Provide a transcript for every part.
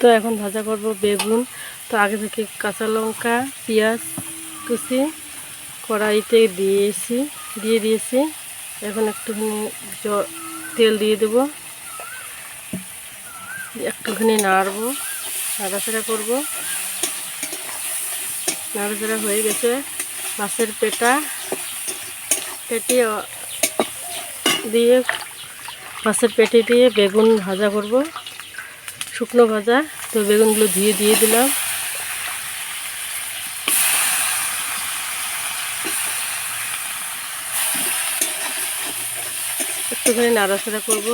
তো এখন ভাজা করব বেগুন। তো আগে থেকে কাঁচা লঙ্কা পেঁয়াজ কুচি কড়াইতে দিয়ে দিয়েছি। এখন একটুখানি তেল দিয়ে দেব, একটুখানি নাড়াচাড়া করব। নাড়াচাড়া হয়ে গেছে। মাছের পেটি দিয়ে বেগুন ভাজা করব, শুকনো ভাজা। তো বেগুনগুলো দিয়ে দিলাম। একটুখানি নাড়াচাড়া করব।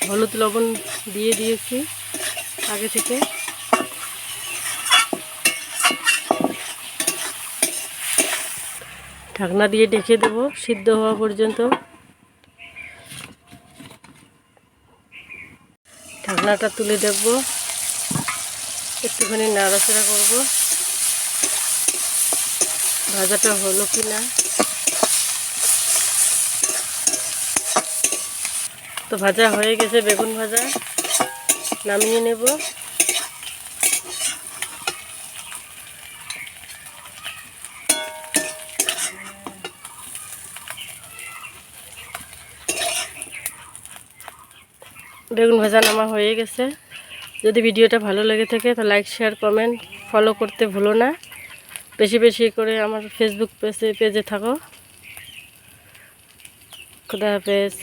হলুদ লবণ দিয়ে দিয়েছি আগে থেকে। ঢাকনা দিয়ে ঢেকে দেব সিদ্ধ হওয়া পর্যন্ত। ঢাকনাটা তুলে দেখব, একটুখানি নাড়াচাড়া করব ভাজাটা হলো কি না। তো ভাজা হয়ে গেছে, বেগুন ভাজা নামিয়ে নেব। বেগুন ভাজা নামা হয়ে গেছে। যদি ভিডিওটা ভালো লেগে থাকে তো লাইক শেয়ার কমেন্ট ফলো করতে ভুলো না। বেশি বেশি করে আমার ফেসবুক পেজে থাকো। খুদা হাফেজ।